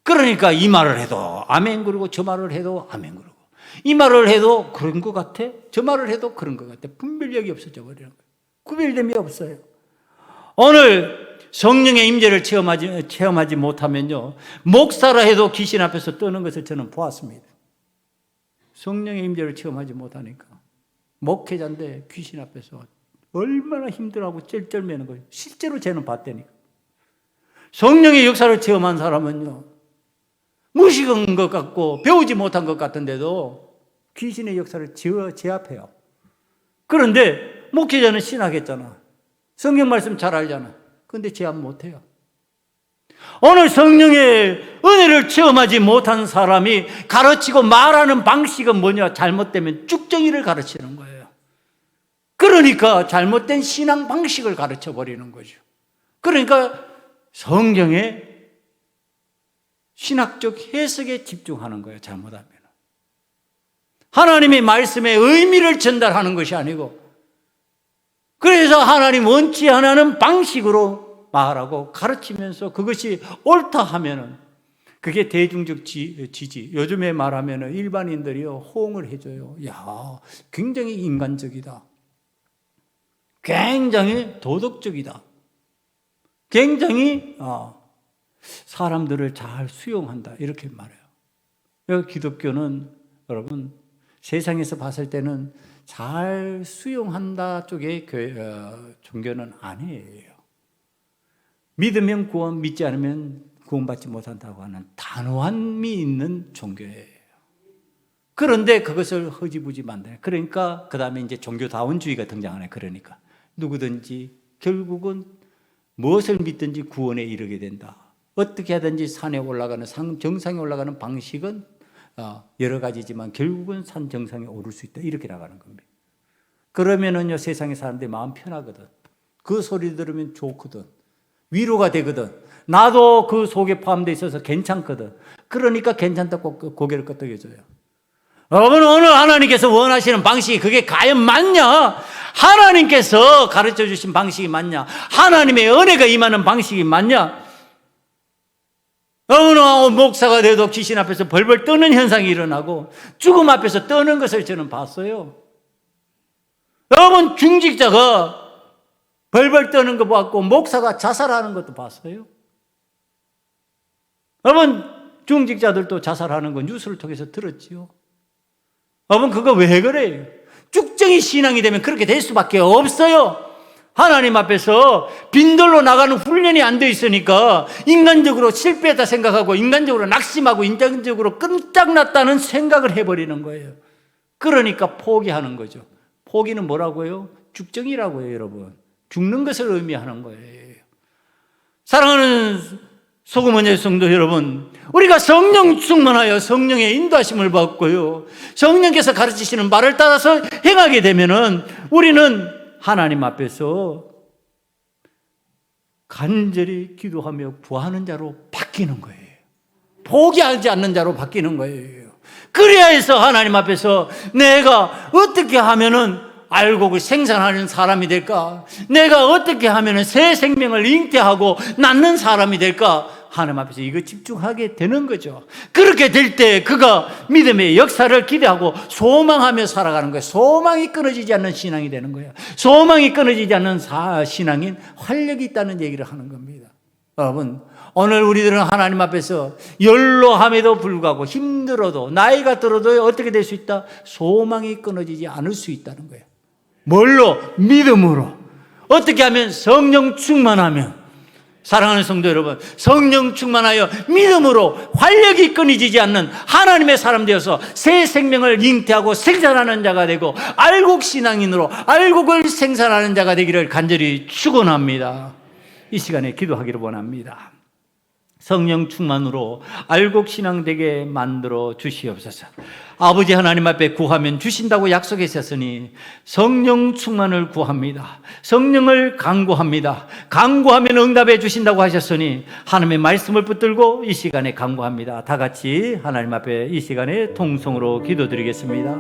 그러니까 이 말을 해도 아멘 그러고 저 말을 해도 아멘 그러고, 이 말을 해도 그런 것 같아, 저 말을 해도 그런 것 같아. 분별력이 없어져 버리는 거예요. 구별됨이 없어요. 오늘 성령의 임재를 체험하지 못하면요, 목사라 해도 귀신 앞에서 떠는 것을 저는 보았습니다. 성령의 임재를 체험하지 못하니까 목회자인데 귀신 앞에서 얼마나 힘들어하고 쩔쩔매는 거예요. 실제로 저는 봤다니까. 성령의 역사를 체험한 사람은요, 무식한 것 같고 배우지 못한 것 같은데도 귀신의 역사를 제압해요. 그런데 목회자는 신학했잖아. 성경 말씀 잘 알잖아. 그런데 제압 못해요. 오늘 성령의 은혜를 체험하지 못한 사람이 가르치고 말하는 방식은 뭐냐? 잘못되면 쭉정이를 가르치는 거예요. 그러니까 잘못된 신앙 방식을 가르쳐 버리는 거죠. 그러니까 성경의 신학적 해석에 집중하는 거예요. 잘못하면 하나님의 말씀의 의미를 전달하는 것이 아니고, 그래서 하나님 원치 않는 방식으로 말하고 가르치면서 그것이 옳다 하면은 그게 대중적 지지. 요즘에 말하면은 일반인들이요, 호응을 해줘요. 야, 굉장히 인간적이다. 굉장히 도덕적이다. 굉장히 사람들을 잘 수용한다. 이렇게 말해요. 기독교는 여러분, 세상에서 봤을 때는 잘 수용한다 쪽의 종교는 아니에요. 믿으면 구원, 믿지 않으면 구원받지 못한다고 하는 단호함이 있는 종교예요. 그런데 그것을 허지부지 만드는, 그러니까 그 다음에 이제 종교다원주의가 등장하네. 그러니까 누구든지 결국은 무엇을 믿든지 구원에 이르게 된다. 어떻게 하든지 산에 올라가는, 정상에 올라가는 방식은 여러 가지지만 결국은 산 정상에 오를 수 있다. 이렇게 나가는 겁니다. 그러면은요, 세상의 사람들이 마음 편하거든. 그 소리 들으면 좋거든. 위로가 되거든. 나도 그 속에 포함되어 있어서 괜찮거든. 그러니까 괜찮다고 고개를 끄덕여줘요. 여러분, 오늘 하나님께서 원하시는 방식이 그게 과연 맞냐? 하나님께서 가르쳐 주신 방식이 맞냐? 하나님의 은혜가 임하는 방식이 맞냐? 어느 목사가 돼도 귀신 앞에서 벌벌 떠는 현상이 일어나고 죽음 앞에서 떠는 것을 저는 봤어요. 여러분, 중직자가 벌벌 떠는 거 봤고 목사가 자살하는 것도 봤어요. 여러분, 중직자들도 자살하는 거 뉴스를 통해서 들었지요. 여러분, 그거 왜 그래요? 쭉정이 신앙이 되면 그렇게 될 수밖에 없어요. 하나님 앞에서 빈돌로 나가는 훈련이 안 돼 있으니까 인간적으로 실패했다 생각하고, 인간적으로 낙심하고, 인간적으로 끈짝났다는 생각을 해버리는 거예요. 그러니까 포기하는 거죠. 포기는 뭐라고요? 죽정이라고 해요, 여러분. 죽는 것을 의미하는 거예요. 사랑하는 소금원의 성도 여러분, 우리가 성령 충만하여 성령의 인도하심을 받고요, 성령께서 가르치시는 말을 따라서 행하게 되면은 우리는 하나님 앞에서 간절히 기도하며 구하는 자로 바뀌는 거예요. 포기하지 않는 자로 바뀌는 거예요. 그래야 해서 하나님 앞에서 내가 어떻게 하면은 알곡을 생산하는 사람이 될까? 내가 어떻게 하면은 새 생명을 잉태하고 낳는 사람이 될까? 하나님 앞에서 이거 집중하게 되는 거죠. 그렇게 될 때 그가 믿음의 역사를 기대하고 소망하며 살아가는 거예요. 소망이 끊어지지 않는 신앙이 되는 거예요. 소망이 끊어지지 않는 신앙인 활력이 있다는 얘기를 하는 겁니다. 여러분, 오늘 우리들은 하나님 앞에서 연로함에도 불구하고 힘들어도 나이가 들어도 어떻게 될 수 있다? 소망이 끊어지지 않을 수 있다는 거예요. 뭘로? 믿음으로. 어떻게 하면? 성령 충만하면. 사랑하는 성도 여러분, 성령 충만하여 믿음으로 활력이 끊어지지 않는 하나님의 사람 되어서 새 생명을 잉태하고 생산하는 자가 되고 알곡 신앙인으로 알곡을 생산하는 자가 되기를 간절히 축원합니다. 이 시간에 기도하기를 원합니다. 성령 충만으로 알곡 신앙 되게 만들어 주시옵소서. 아버지 하나님 앞에 구하면 주신다고 약속하셨으니 성령 충만을 구합니다. 성령을 간구합니다. 간구하면 응답해 주신다고 하셨으니 하나님의 말씀을 붙들고 이 시간에 간구합니다. 다 같이 하나님 앞에 이 시간에 통성으로 기도드리겠습니다.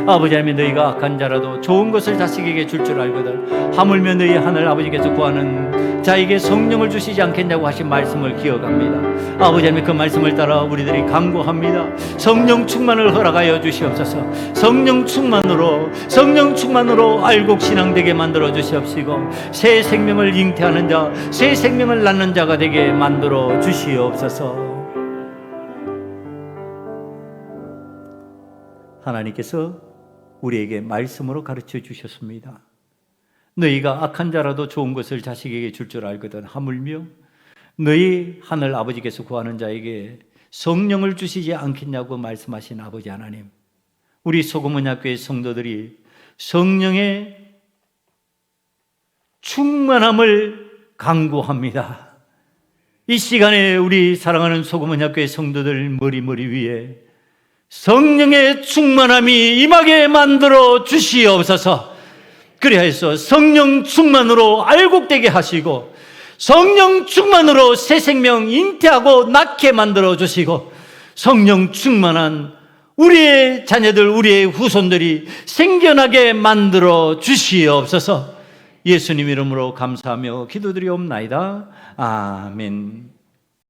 아버지 하나님, 너희가 악한 자라도 좋은 것을 자식에게 줄 줄 알거든 하물며 너희 하늘 아버지께서 구하는 자에게 성령을 주시지 않겠냐고 하신 말씀을 기억합니다. 아버지 하나님, 그 말씀을 따라 우리들이 간구합니다. 성령 충만을 허락하여 주시옵소서. 성령 충만으로 알곡 신앙 되게 만들어 주시옵시고 새 생명을 잉태하는 자, 새 생명을 낳는 자가 되게 만들어 주시옵소서. 하나님께서 우리에게 말씀으로 가르쳐 주셨습니다. 너희가 악한 자라도 좋은 것을 자식에게 줄 줄 알거든 하물며 너희 하늘 아버지께서 구하는 자에게 성령을 주시지 않겠냐고 말씀하신 아버지 하나님, 우리 소금언약교회 성도들이 성령의 충만함을 간구합니다. 이 시간에 우리 사랑하는 소금언약교회 성도들 머리 위에 성령의 충만함이 임하게 만들어 주시옵소서. 그리하여서 성령 충만으로 알곡되게 하시고 성령 충만으로 새 생명 잉태하고 낳게 만들어 주시고 성령 충만한 우리의 자녀들, 우리의 후손들이 생겨나게 만들어 주시옵소서. 예수님 이름으로 감사하며 기도드리옵나이다. 아멘.